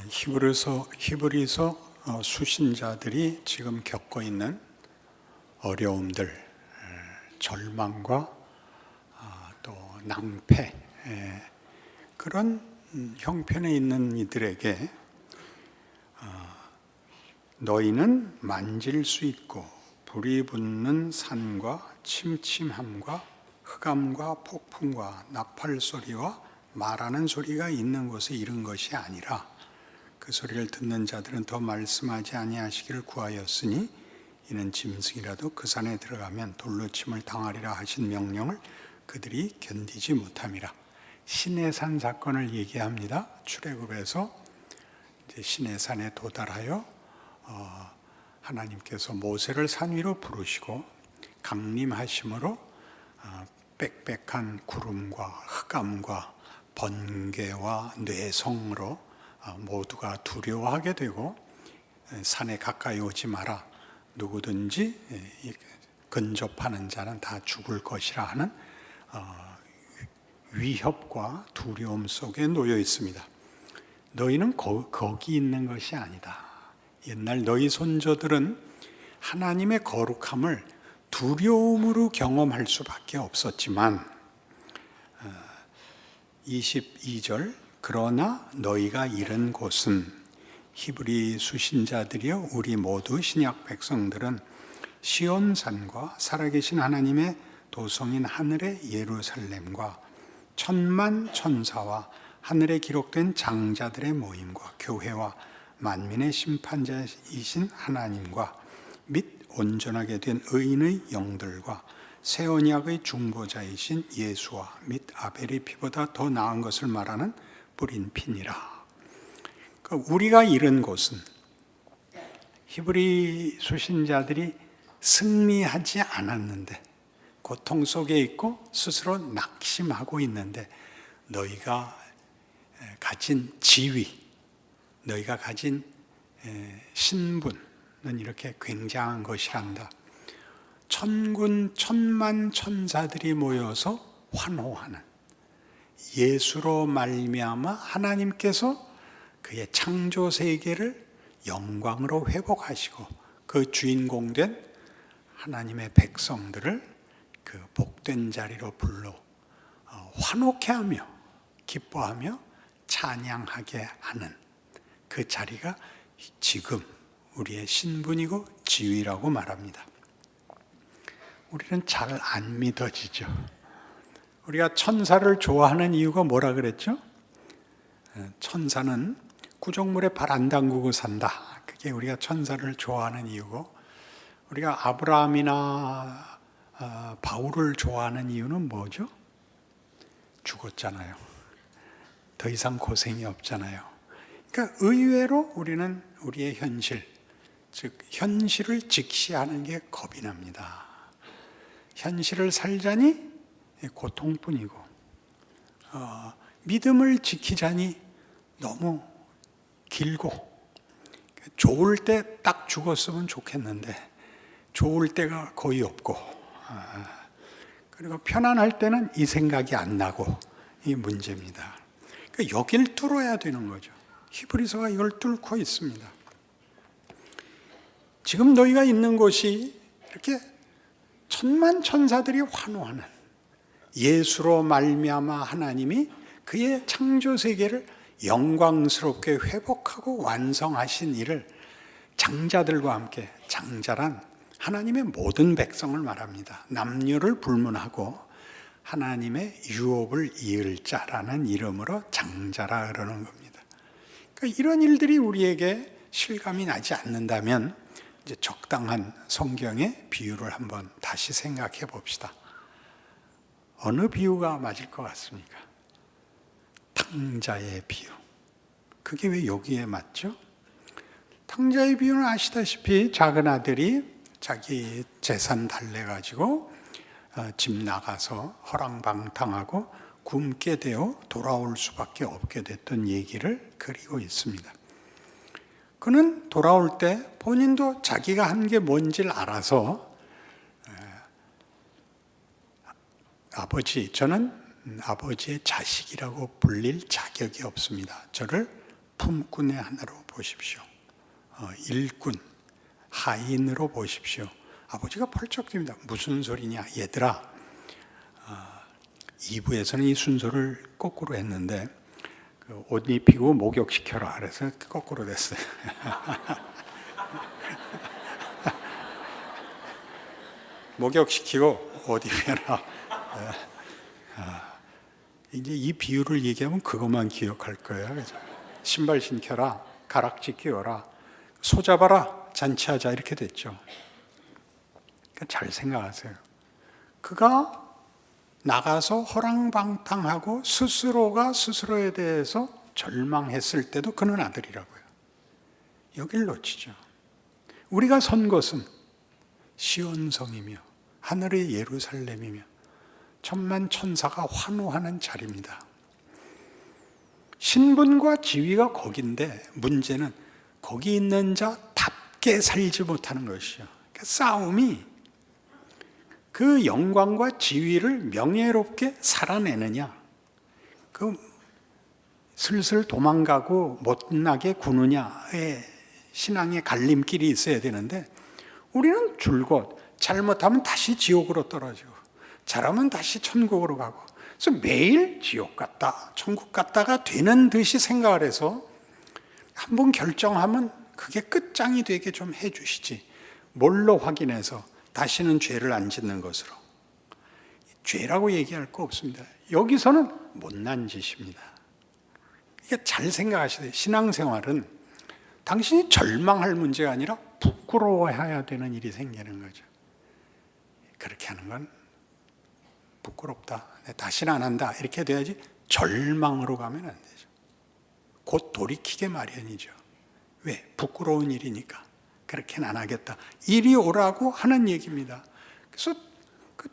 히브리서 수신자들이 지금 겪고 있는 어려움들, 절망과 또 낭패, 그런 형편에 있는 이들에게 너희는 만질 수 있고 불이 붙는 산과 침침함과 흑암과 폭풍과 나팔 소리와 말하는 소리가 있는 곳에 이른 것이 아니라 그 소리를 듣는 자들은 더 말씀하지 아니하시기를 구하였으니 이는 짐승이라도 그 산에 들어가면 돌로 침을 당하리라 하신 명령을 그들이 견디지 못함이라. 시내산 사건을 얘기합니다. 출애굽에서 이제 시내산에 도달하여 하나님께서 모세를 산 위로 부르시고 강림하심으로 빽빽한 구름과 흑암과 번개와 뇌성으로 모두가 두려워하게 되고 산에 가까이 오지 마라, 누구든지 근접하는 자는 다 죽을 것이라 하는 위협과 두려움 속에 놓여 있습니다. 너희는 거기 있는 것이 아니다. 옛날 너희 손조들은 하나님의 거룩함을 두려움으로 경험할 수밖에 없었지만 22절 그러나 너희가 이른 곳은 히브리 수신자들이여 우리 모두 신약 백성들은 시온산과 살아계신 하나님의 도성인 하늘의 예루살렘과 천만 천사와 하늘에 기록된 장자들의 모임과 교회와 만민의 심판자이신 하나님과 및 온전하게 된 의인의 영들과 새 언약의 중보자이신 예수와 및 아벨의 피보다 더 나은 것을 말하는 뿌린 피니라. 우리가 이른 곳은 히브리 수신자들이 승리하지 않았는데 고통 속에 있고 스스로 낙심하고 있는데 너희가 가진 지위, 너희가 가진 신분은 이렇게 굉장한 것이란다. 천군 천만 천사들이 모여서 환호하는, 예수로 말미암아 하나님께서 그의 창조 세계를 영광으로 회복하시고 그 주인공된 하나님의 백성들을 그 복된 자리로 불러 환호케 하며 기뻐하며 찬양하게 하는 그 자리가 지금 우리의 신분이고 지위라고 말합니다. 우리는 잘 안 믿어지죠. 우리가 천사를 좋아하는 이유가 뭐라 그랬죠? 천사는 구정물에 발 안 담그고 산다. 그게 우리가 천사를 좋아하는 이유고, 우리가 아브라함이나 바울을 좋아하는 이유는 뭐죠? 죽었잖아요. 더 이상 고생이 없잖아요. 그러니까 의외로 우리는 우리의 현실, 즉 현실을 직시하는 게 겁이 납니다. 현실을 살자니 고통뿐이고 믿음을 지키자니 너무 길고, 좋을 때 딱 죽었으면 좋겠는데 좋을 때가 거의 없고, 그리고 편안할 때는 이 생각이 안 나고, 이 문제입니다. 그러니까 여길 뚫어야 되는 거죠. 히브리서가 이걸 뚫고 있습니다. 지금 너희가 있는 곳이 이렇게 천만 천사들이 환호하는, 예수로 말미암아 하나님이 그의 창조 세계를 영광스럽게 회복하고 완성하신 일을 장자들과 함께, 장자란 하나님의 모든 백성을 말합니다. 남녀를 불문하고 하나님의 유업을 이을 자라는 이름으로 장자라 그러는 겁니다. 그러니까 이런 일들이 우리에게 실감이 나지 않는다면 이제 적당한 성경의 비유를 한번 다시 생각해 봅시다. 어느 비유가 맞을 것 같습니까? 탕자의 비유. 그게 왜 여기에 맞죠? 탕자의 비유는 아시다시피 작은 아들이 자기 재산 달래가지고 집 나가서 허랑방탕하고 굶게 되어 돌아올 수밖에 없게 됐던 얘기를 그리고 있습니다. 그는 돌아올 때 본인도 자기가 한 게 뭔지를 알아서 아버지, 저는 아버지의 자식이라고 불릴 자격이 없습니다. 저를 품꾼의 하나로 보십시오. 일꾼, 하인으로 보십시오. 아버지가 펄쩍 뜁니다. 무슨 소리냐 얘들아. 2부에서는 이 순서를 거꾸로 했는데 옷 입히고 목욕시켜라 그래서 거꾸로 됐어요. 목욕시키고 옷 입혀라. 이제 이 비유를 얘기하면 그것만 기억할 거예요. 그래서 신발 신겨라, 가락지 끼워라, 소 잡아라, 잔치하자 이렇게 됐죠. 그러니까 잘 생각하세요. 그가 나가서 허랑방탕하고 스스로가 스스로에 대해서 절망했을 때도 그는 아들이라고요. 여길 놓치죠. 우리가 선 곳은 시온성이며 하늘의 예루살렘이며 천만 천사가 환호하는 자리입니다. 신분과 지위가 거긴데 문제는 거기 있는 자답게 살지 못하는 것이요. 그러니까 싸움이 그 영광과 지위를 명예롭게 살아내느냐, 그 슬슬 도망가고 못나게 구느냐의 신앙의 갈림길이 있어야 되는데 우리는 줄곧 잘못하면 다시 지옥으로 떨어지고 잘하면 다시 천국으로 가고, 그래서 매일 지옥 갔다 천국 갔다가 되는 듯이 생각을 해서 한번 결정하면 그게 끝장이 되게 좀 해주시지, 뭘로 확인해서 다시는 죄를 안 짓는 것으로. 죄라고 얘기할 거 없습니다. 여기서는 못난 짓입니다. 이게 잘 생각하셔야 돼요. 신앙생활은 당신이 절망할 문제가 아니라 부끄러워해야 되는 일이 생기는 거죠. 그렇게 하는 건 부끄럽다, 다시는 안 한다 이렇게 돼야지, 절망으로 가면 안 되죠. 곧 돌이키게 마련이죠. 왜? 부끄러운 일이니까. 그렇게는 안 하겠다. 이리 오라고 하는 얘기입니다. 그래서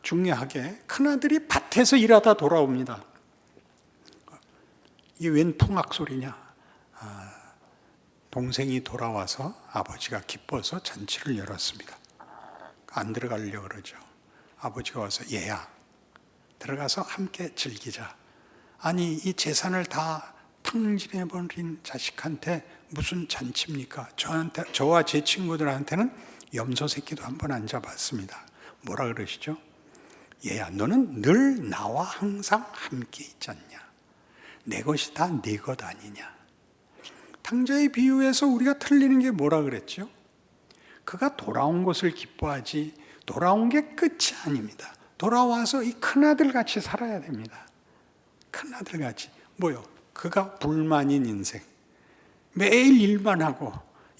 중요하게 큰아들이 밭에서 일하다 돌아옵니다. 이게 웬 풍악 소리냐? 동생이 돌아와서 아버지가 기뻐서 잔치를 열었습니다. 안 들어가려고 그러죠. 아버지가 와서 얘야 들어가서 함께 즐기자. 아니 이 재산을 다 탕진해버린 자식한테 무슨 잔치입니까? 저와 제 친구들한테는 염소 새끼도 한 번 안 잡았습니다. 뭐라 그러시죠? 얘야 너는 늘 나와 항상 함께 있지 않냐? 내 것이 다 네 것 아니냐? 탕자의 비유에서 우리가 틀리는 게 뭐라 그랬죠? 그가 돌아온 것을 기뻐하지 돌아온 게 끝이 아닙니다. 돌아와서 이 큰아들 같이 살아야 됩니다. 큰아들 같이. 뭐요? 그가 불만인 인생, 매일 일만 하고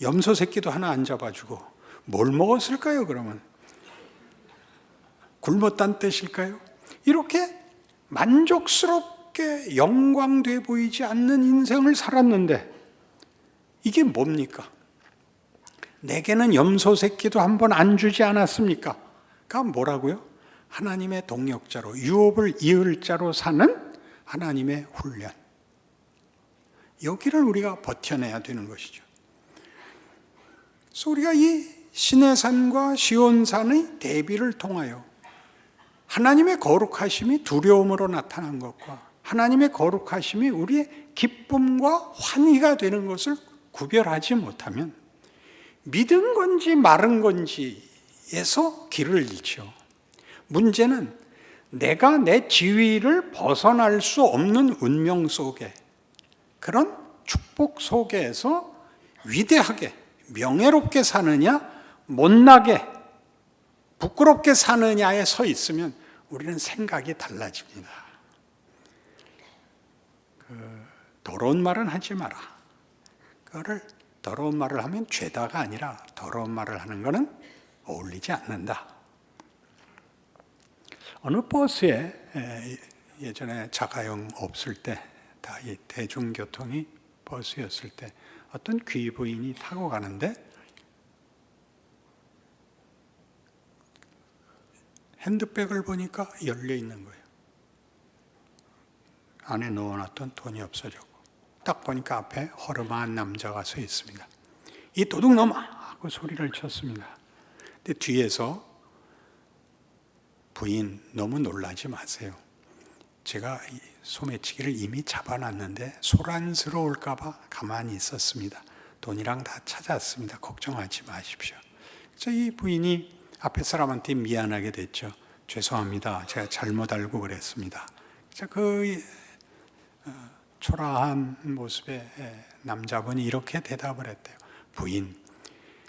염소 새끼도 하나 안 잡아주고 뭘 먹었을까요? 그러면 굶었단 뜻일까요? 이렇게 만족스럽게 영광돼 보이지 않는 인생을 살았는데 이게 뭡니까? 내게는 염소 새끼도 한 번 안 주지 않았습니까? 그가 뭐라고요? 하나님의 동역자로, 유업을 이을 자로 사는 하나님의 훈련. 여기를 우리가 버텨내야 되는 것이죠. 그래서 우리가 이 시내산과 시온산의 대비를 통하여 하나님의 거룩하심이 두려움으로 나타난 것과 하나님의 거룩하심이 우리의 기쁨과 환희가 되는 것을 구별하지 못하면 믿은 건지 마른 건지에서 길을 잃죠. 문제는 내가 내 지위를 벗어날 수 없는 운명 속에, 그런 축복 속에서 위대하게 명예롭게 사느냐 못나게 부끄럽게 사느냐에 서 있으면 우리는 생각이 달라집니다. 더러운 말은 하지 마라. 그거를 더러운 말을 하면 죄다가 아니라 더러운 말을 하는 것은 어울리지 않는다. 어느 버스에 예전에 자가용 없을 때 다 이 대중교통이 버스였을 때 어떤 귀부인이 타고 가는데 핸드백을 보니까 열려 있는 거예요. 안에 넣어놨던 돈이 없어졌고 딱 보니까 앞에 허름한 남자가 서 있습니다. 이 도둑놈아! 하고 소리를 쳤습니다. 근데 뒤에서 부인 너무 놀라지 마세요. 제가 소매치기를 이미 잡아놨는데 소란스러울까봐 가만히 있었습니다. 돈이랑 다 찾았습니다. 걱정하지 마십시오. 그래서 이 부인이 앞에 사람한테 미안하게 됐죠. 죄송합니다. 제가 잘못 알고 그랬습니다. 그 초라한 모습의 남자분이 이렇게 대답을 했대요. 부인,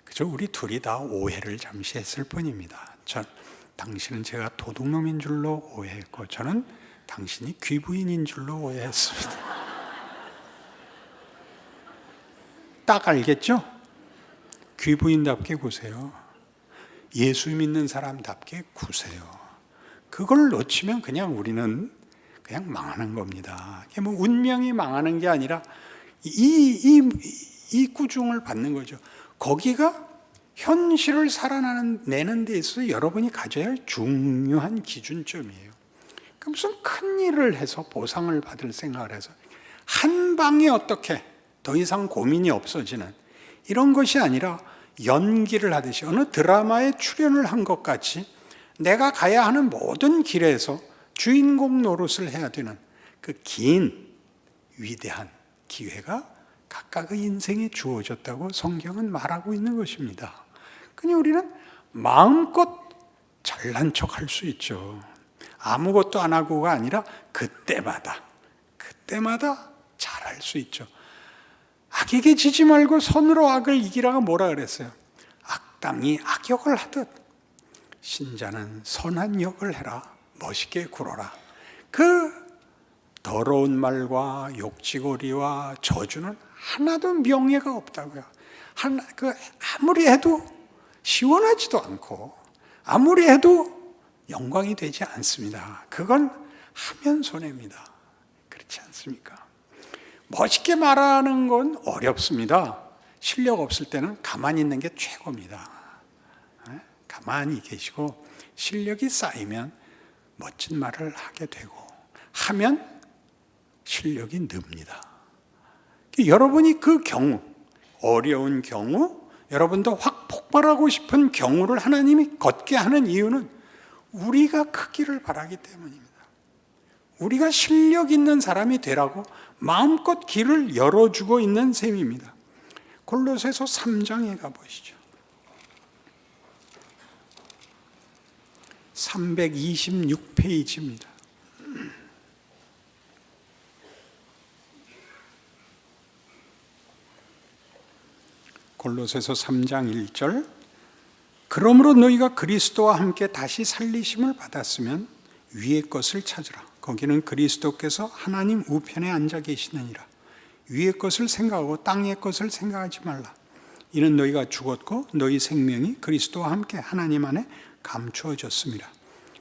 그저 우리 둘이 다 오해를 잠시 했을 뿐입니다. 당신은 제가 도둑놈인 줄로 오해했고 저는 당신이 귀부인인 줄로 오해했습니다. 딱 알겠죠? 귀부인답게 구세요. 예수 믿는 사람답게 구세요. 그걸 놓치면 그냥 우리는 그냥 망하는 겁니다. 이게 뭐 운명이 망하는 게 아니라 이 꾸중을 받는 거죠. 거기가 현실을 살아내는 데 있어서 여러분이 가져야 할 중요한 기준점이에요. 그러니까 무슨 큰 일을 해서 보상을 받을 생각을 해서 한 방에 어떻게 더 이상 고민이 없어지는 이런 것이 아니라 연기를 하듯이 어느 드라마에 출연을 한 것 같이 내가 가야 하는 모든 길에서 주인공 노릇을 해야 되는 그 긴 위대한 기회가 각각의 인생에 주어졌다고 성경은 말하고 있는 것입니다. 그냥 우리는 마음껏 잘난 척할 수 있죠. 아무것도 안 하고가 아니라 그때마다 잘할 수 있죠. 악에게 지지 말고 선으로 악을 이기라가 뭐라 그랬어요? 악당이 악역을 하듯 신자는 선한 역을 해라. 멋있게 굴어라. 그 더러운 말과 욕지거리와 저주는 하나도 명예가 없다고요. 아무리 해도 시원하지도 않고 아무리 해도 영광이 되지 않습니다. 그건 하면 손해입니다. 그렇지 않습니까? 멋있게 말하는 건 어렵습니다. 실력 없을 때는 가만히 있는 게 최고입니다. 가만히 계시고 실력이 쌓이면 멋진 말을 하게 되고 하면 실력이 늡니다. 여러분이 그 경우, 어려운 경우, 여러분도 확 폭발하고 싶은 경우를 하나님이 걷게 하는 이유는 우리가 크기를 바라기 때문입니다. 우리가 실력 있는 사람이 되라고 마음껏 길을 열어주고 있는 셈입니다. 골로새서 3장에 가보시죠. 326페이지입니다. 골로새서 3장 1절 그러므로 너희가 그리스도와 함께 다시 살리심을 받았으면 위의 것을 찾으라. 거기는 그리스도께서 하나님 우편에 앉아 계시느니라. 위의 것을 생각하고 땅의 것을 생각하지 말라. 이는 너희가 죽었고 너희 생명이 그리스도와 함께 하나님 안에 감추어졌습니다.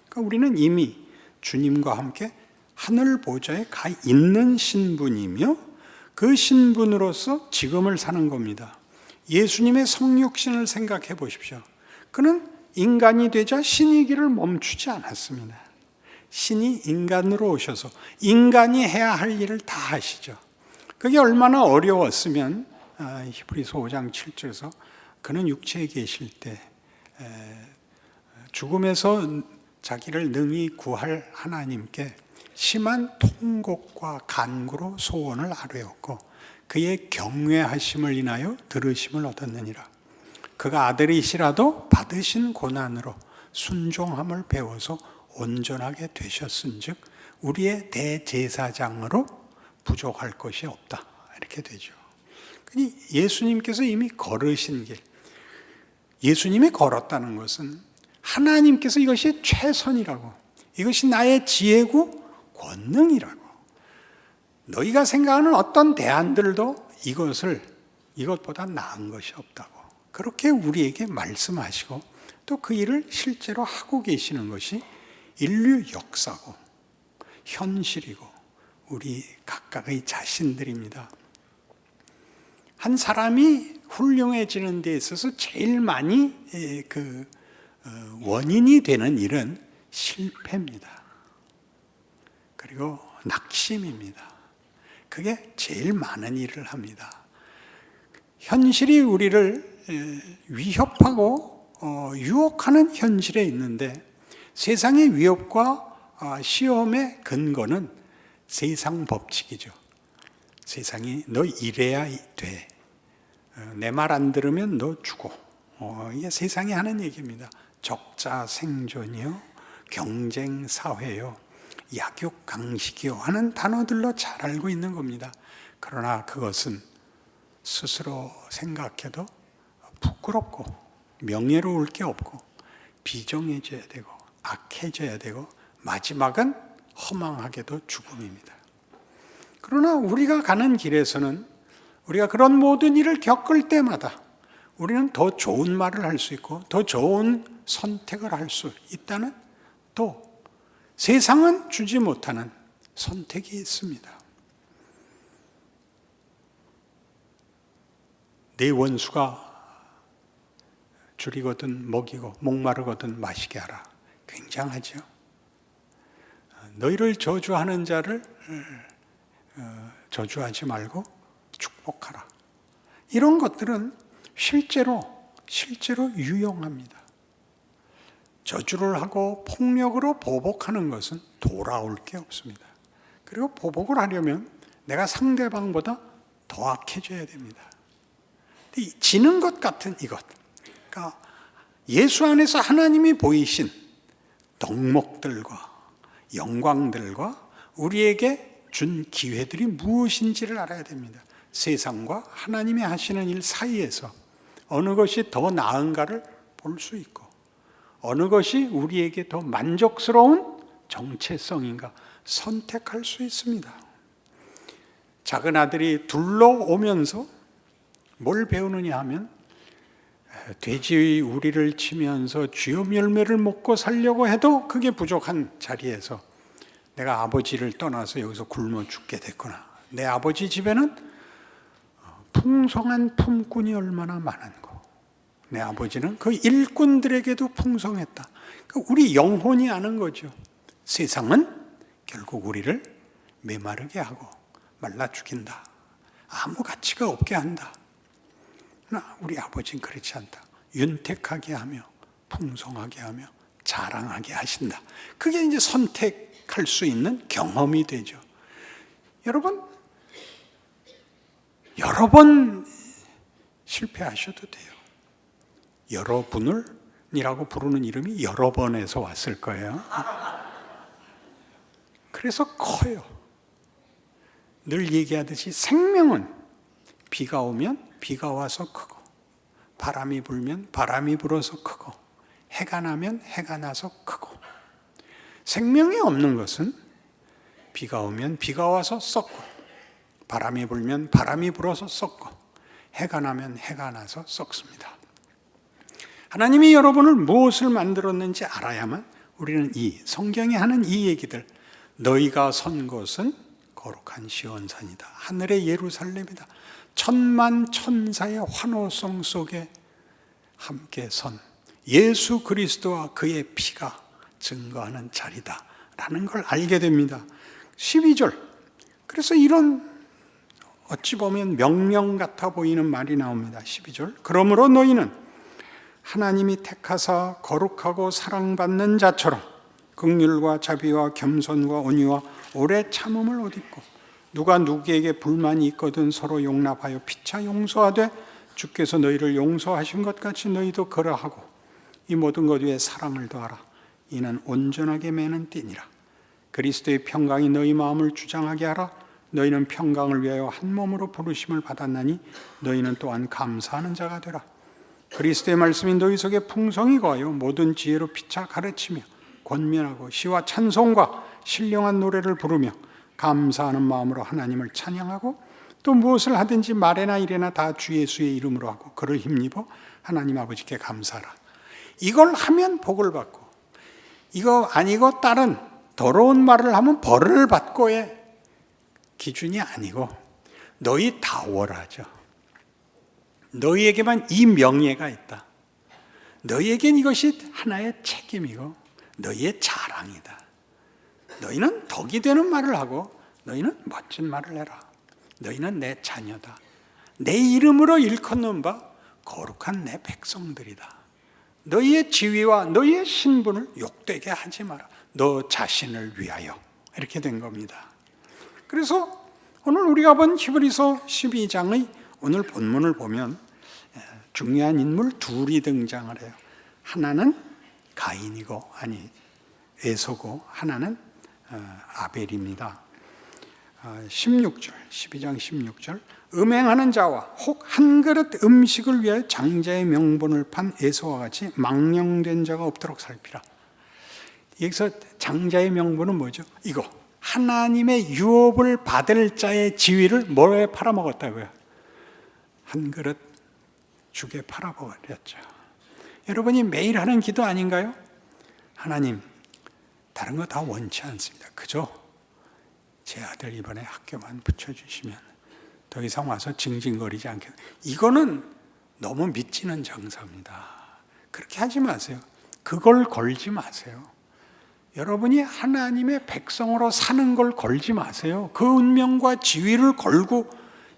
그러니까 우리는 이미 주님과 함께 하늘 보좌에 가 있는 신분이며 그 신분으로서 지금을 사는 겁니다. 예수님의 성육신을 생각해 보십시오. 그는 인간이 되자 신이기를 멈추지 않았습니다. 신이 인간으로 오셔서 인간이 해야 할 일을 다 하시죠. 그게 얼마나 어려웠으면 히브리서 5장 7절에서 그는 육체에 계실 때 죽음에서 자기를 능히 구할 하나님께 심한 통곡과 간구로 소원을 아뢰었고 그의 경외하심을 인하여 들으심을 얻었느니라. 그가 아들이시라도 받으신 고난으로 순종함을 배워서 온전하게 되셨은즉 우리의 대제사장으로 부족할 것이 없다. 이렇게 되죠. 예수님께서 이미 걸으신 길, 예수님이 걸었다는 것은 하나님께서 이것이 최선이라고, 이것이 나의 지혜고 권능이라고, 너희가 생각하는 어떤 대안들도 이것보다 나은 것이 없다고 그렇게 우리에게 말씀하시고 또 그 일을 실제로 하고 계시는 것이 인류 역사고 현실이고 우리 각각의 자신들입니다. 한 사람이 훌륭해지는 데 있어서 제일 많이 원인이 되는 일은 실패입니다. 그리고 낙심입니다. 그게 제일 많은 일을 합니다. 현실이 우리를 위협하고 유혹하는 현실에 있는데 세상의 위협과 시험의 근거는 세상 법칙이죠. 세상이 너 이래야 돼. 내 말 안 들으면 너 죽어. 이게 세상이 하는 얘기입니다. 적자 생존이요, 경쟁 사회요, 약육 강식이요 하는 단어들로 잘 알고 있는 겁니다. 그러나 그것은 스스로 생각해도 부끄럽고 명예로울 게 없고 비정해져야 되고 악해져야 되고 마지막은 허망하게도 죽음입니다. 그러나 우리가 가는 길에서는 우리가 그런 모든 일을 겪을 때마다 우리는 더 좋은 말을 할 수 있고 더 좋은 선택을 할 수 있다는, 또 세상은 주지 못하는 선택이 있습니다. 내 원수가 줄이거든 먹이고 목마르거든 마시게 하라. 굉장하죠. 너희를 저주하는 자를 저주하지 말고 축복하라. 이런 것들은 실제로 유용합니다. 저주를 하고 폭력으로 보복하는 것은 돌아올 게 없습니다. 그리고 보복을 하려면 내가 상대방보다 더 악해져야 됩니다. 지는 것 같은 이것, 그러니까 예수 안에서 하나님이 보이신 덕목들과 영광들과 우리에게 준 기회들이 무엇인지를 알아야 됩니다. 세상과 하나님이 하시는 일 사이에서 어느 것이 더 나은가를 볼 수 있고 어느 것이 우리에게 더 만족스러운 정체성인가 선택할 수 있습니다. 작은 아들이 둘러오면서 뭘 배우느냐 하면, 돼지 우리를 치면서 쥐염 열매를 먹고 살려고 해도 그게 부족한 자리에서 내가 아버지를 떠나서 여기서 굶어 죽게 됐구나. 내 아버지 집에는 풍성한 품꾼이 얼마나 많은고, 내 아버지는 그 일꾼들에게도 풍성했다. 그러니까 우리 영혼이 아는 거죠. 세상은 결국 우리를 메마르게 하고 말라 죽인다. 아무 가치가 없게 한다. 그러나 우리 아버지는 그렇지 않다. 윤택하게 하며 풍성하게 하며 자랑하게 하신다. 그게 이제 선택할 수 있는 경험이 되죠. 여러분, 여러 번 실패하셔도 돼요. 여러분을이라고 부르는 이름이 여러 번에서 왔을 거예요. 그래서 커요. 늘 얘기하듯이 생명은 비가 오면 비가 와서 크고, 바람이 불면 바람이 불어서 크고, 해가 나면 해가 나서 크고, 생명이 없는 것은 비가 오면 비가 와서 썩고, 바람이 불면 바람이 불어서 썩고, 해가 나면 해가 나서 썩습니다. 하나님이 여러분을 무엇을 만들었는지 알아야만 우리는 이 성경이 하는 이 얘기들, 너희가 선 곳은 거룩한 시온산이다, 하늘의 예루살렘이다, 천만 천사의 환호성 속에 함께 선 예수 그리스도와 그의 피가 증거하는 자리다 라는 걸 알게 됩니다. 12절, 그래서 이런 어찌 보면 명령 같아 보이는 말이 나옵니다. 12절, 그러므로 너희는 하나님이 택하사 거룩하고 사랑받는 자처럼 긍휼과 자비와 겸손과 온유와 오래 참음을 옷 입고, 누가 누구에게 불만이 있거든 서로 용납하여 피차 용서하되 주께서 너희를 용서하신 것 같이 너희도 그러하고, 이 모든 것 위에 사랑을 더하라. 이는 온전하게 매는 띠니라. 그리스도의 평강이 너희 마음을 주장하게 하라. 너희는 평강을 위하여 한 몸으로 부르심을 받았나니 너희는 또한 감사하는 자가 되라. 그리스도의 말씀이 너희 속에 풍성히 거하여 모든 지혜로 피차 가르치며 권면하고 시와 찬송과 신령한 노래를 부르며 감사하는 마음으로 하나님을 찬양하고, 또 무엇을 하든지 말에나 이래나 다 주 예수의 이름으로 하고 그를 힘입어 하나님 아버지께 감사하라. 이걸 하면 복을 받고, 이거 아니고 다른 더러운 말을 하면 벌을 받고의 기준이 아니고, 너희 다워라죠. 너희에게만 이 명예가 있다. 너희에겐 이것이 하나의 책임이고 너희의 자랑이다. 너희는 덕이 되는 말을 하고 너희는 멋진 말을 해라. 너희는 내 자녀다. 내 이름으로 일컫는 바 거룩한 내 백성들이다. 너희의 지위와 너희의 신분을 욕되게 하지 마라. 너 자신을 위하여. 이렇게 된 겁니다. 그래서 오늘 우리가 본 히브리서 12장의 오늘 본문을 보면 중요한 인물 둘이 등장을 해요. 하나는 가인이고, 에서고, 하나는 아벨입니다. 16절, 12장 16절, 음행하는 자와 혹 한 그릇 음식을 위하여 장자의 명분을 판 에서와 같이 망령된 자가 없도록 살피라. 여기서 장자의 명분은 뭐죠? 이거, 하나님의 유업을 받을 자의 지위를 뭐에 팔아먹었다고요? 한 그릇 죽에 팔아버렸죠. 여러분이 매일 하는 기도 아닌가요? 하나님, 다른 거 다 원치 않습니다. 그저 제 아들 이번에 학교만 붙여주시면 더 이상 와서 징징거리지 않게. 이거는 너무 미치는 장사입니다. 그렇게 하지 마세요. 그걸 걸지 마세요. 여러분이 하나님의 백성으로 사는 걸 걸지 마세요. 그 운명과 지위를 걸고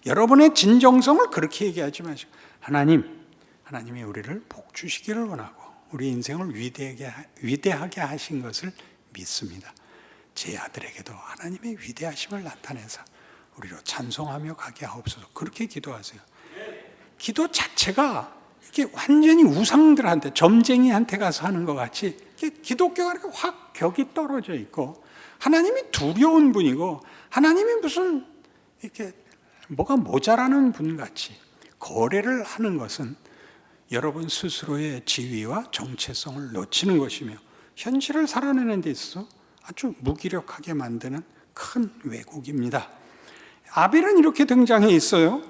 여러분의 진정성을 그렇게 얘기하지 마시고, 하나님이 우리를 복 주시기를 원하고 우리 인생을 위대하게 하신 것을 믿습니다. 제 아들에게도 하나님의 위대하심을 나타내서 우리로 찬송하며 가게 하옵소서. 그렇게 기도하세요. 기도 자체가 이렇게 완전히 우상들한테, 점쟁이한테 가서 하는 것 같이 기독교가 이렇게 확 격이 떨어져 있고, 하나님이 두려운 분이고, 하나님이 무슨 이렇게 뭐가 모자라는 분 같이 거래를 하는 것은 여러분 스스로의 지위와 정체성을 놓치는 것이며, 현실을 살아내는 데 있어서 아주 무기력하게 만드는 큰 왜곡입니다. 아벨은 이렇게 등장해 있어요.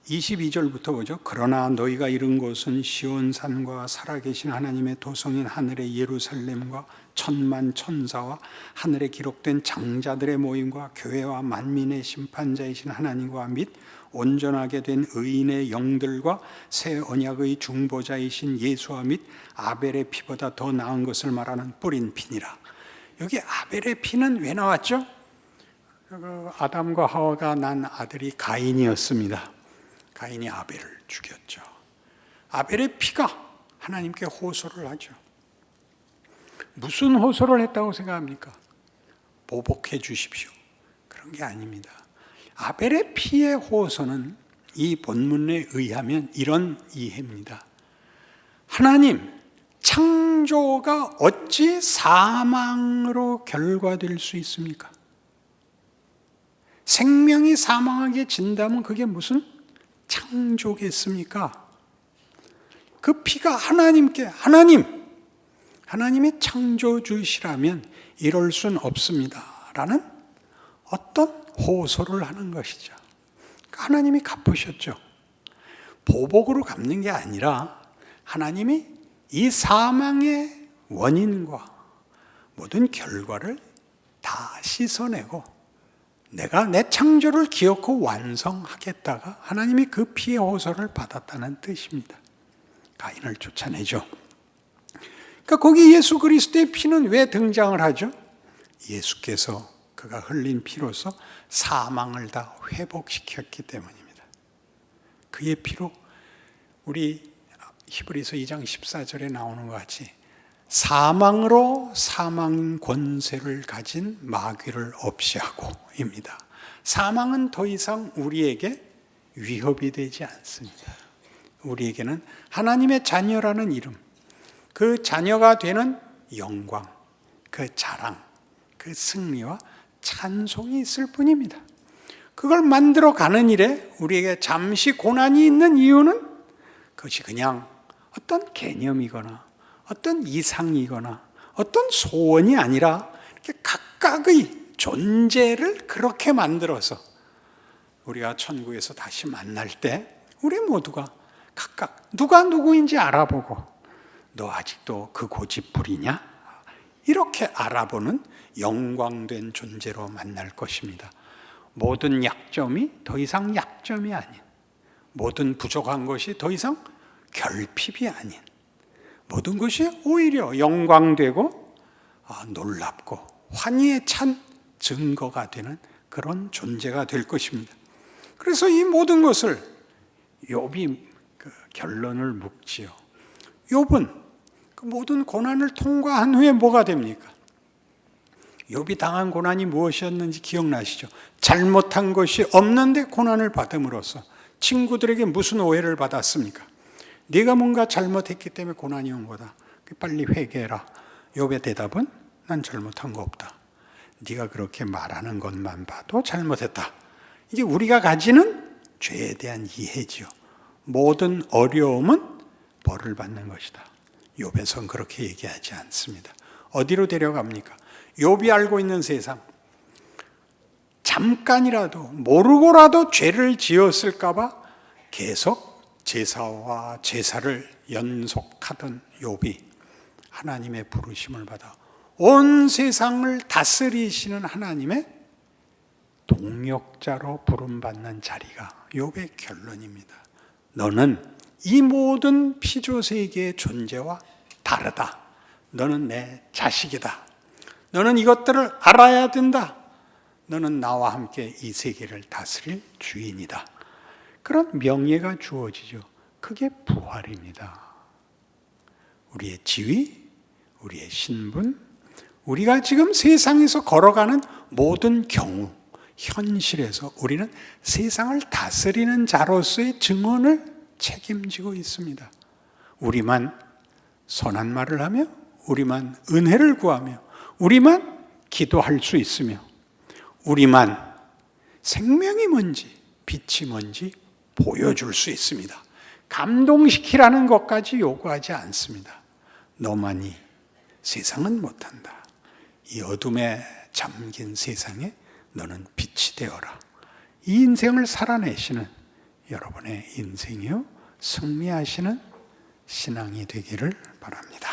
22절부터 보죠. 그러나 너희가 이른 곳은 시온산과 살아계신 하나님의 도성인 하늘의 예루살렘과 천만 천사와 하늘에 기록된 장자들의 모임과 교회와 만민의 심판자이신 하나님과 및 온전하게 된 의인의 영들과 새 언약의 중보자이신 예수와 및 아벨의 피보다 더 나은 것을 말하는 뿌린 피니라. 여기 아벨의 피는 왜 나왔죠? 아담과 하와가 난 아들이 가인이었습니다. 가인이 아벨을 죽였죠. 아벨의 피가 하나님께 호소를 하죠. 무슨 호소를 했다고 생각합니까? 보복해 주십시오. 그런 게 아닙니다. 아벨의 피의 호소는 이 본문에 의하면 이런 이해입니다. 하나님, 창조가 어찌 사망으로 결과될 수 있습니까? 생명이 사망하게 진다면 그게 무슨 창조겠습니까? 그 피가 하나님의 창조주시라면 이럴 순 없습니다 라는 어떤 호소를 하는 것이죠. 하나님이 갚으셨죠. 보복으로 갚는 게 아니라 하나님이 이 사망의 원인과 모든 결과를 다 씻어내고 내가 내 창조를 기억하고 완성하겠다가 하나님이 그 피의 호소를 받았다는 뜻입니다. 가인을 쫓아내죠. 그러니까 거기 예수 그리스도의 피는 왜 등장을 하죠? 예수께서 그가 흘린 피로서 사망을 다 회복시켰기 때문입니다. 그의 피로 우리 히브리서 2장 14절에 나오는 것 같이 사망으로 사망 권세를 가진 마귀를 없이 하고입니다. 사망은 더 이상 우리에게 위협이 되지 않습니다. 우리에게는 하나님의 자녀라는 이름, 그 자녀가 되는 영광, 그 자랑, 그 승리와 찬송이 있을 뿐입니다. 그걸 만들어 가는 일에 우리에게 잠시 고난이 있는 이유는 그것이 그냥 어떤 개념이거나 어떤 이상이거나 어떤 소원이 아니라 이렇게 각각의 존재를 그렇게 만들어서 우리가 천국에서 다시 만날 때 우리 모두가 각각 누가 누구인지 알아보고 너 아직도 그 고집부리냐? 이렇게 알아보는 영광된 존재로 만날 것입니다. 모든 약점이 더 이상 약점이 아닌, 모든 부족한 것이 더 이상 결핍이 아닌, 모든 것이 오히려 영광되고 놀랍고 환희에 찬 증거가 되는 그런 존재가 될 것입니다. 그래서 이 모든 것을 욥이 결론을 묻지요. 욥은 그 모든 고난을 통과한 후에 뭐가 됩니까? 욥이 당한 고난이 무엇이었는지 기억나시죠? 잘못한 것이 없는데 고난을 받음으로써 친구들에게 무슨 오해를 받았습니까? 네가 뭔가 잘못했기 때문에 고난이 온 거다. 빨리 회개해라. 욥의 대답은 난 잘못한 거 없다. 네가 그렇게 말하는 것만 봐도 잘못했다. 이게 우리가 가지는 죄에 대한 이해지요. 모든 어려움은 벌을 받는 것이다. 욥에선 그렇게 얘기하지 않습니다. 어디로 데려갑니까? 욥이 알고 있는 세상. 잠깐이라도 모르고라도 죄를 지었을까 봐 계속 제사와 제사를 연속하던 욥이 하나님의 부르심을 받아 온 세상을 다스리시는 하나님의 동역자로 부름받는 자리가 욥의 결론입니다. 너는 이 모든 피조세계의 존재와 다르다. 너는 내 자식이다. 너는 이것들을 알아야 된다. 너는 나와 함께 이 세계를 다스릴 주인이다. 그런 명예가 주어지죠. 그게 부활입니다. 우리의 지위, 우리의 신분, 우리가 지금 세상에서 걸어가는 모든 경우, 현실에서 우리는 세상을 다스리는 자로서의 증언을 책임지고 있습니다. 우리만 선한 말을 하며, 우리만 은혜를 구하며, 우리만 기도할 수 있으며, 우리만 생명이 뭔지, 빛이 뭔지 보여줄 수 있습니다. 감동시키라는 것까지 요구하지 않습니다. 너만이 세상은 못한다. 이 어둠에 잠긴 세상에 너는 빛이 되어라. 이 인생을 살아내시는 여러분의 인생이요 승리하시는 신앙이 되기를 바랍니다.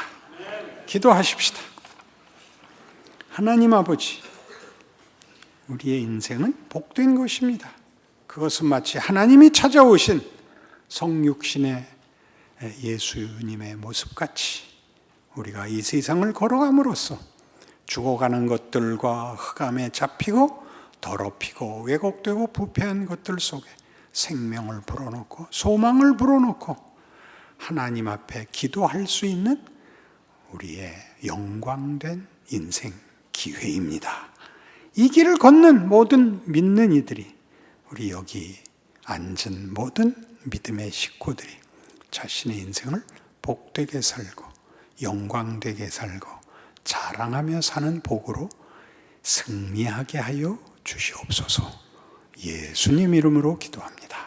기도하십시다. 하나님 아버지, 우리의 인생은 복된 것입니다. 그것은 마치 하나님이 찾아오신 성육신의 예수님의 모습같이 우리가 이 세상을 걸어감으로써 죽어가는 것들과 흑암에 잡히고 더럽히고 왜곡되고 부패한 것들 속에 생명을 불어넣고 소망을 불어넣고 하나님 앞에 기도할 수 있는 우리의 영광된 인생 기회입니다. 이 길을 걷는 모든 믿는 이들이, 우리 여기 앉은 모든 믿음의 식구들이 자신의 인생을 복되게 살고 영광되게 살고 자랑하며 사는 복으로 승리하게 하여 주시옵소서. 예수님 이름으로 기도합니다.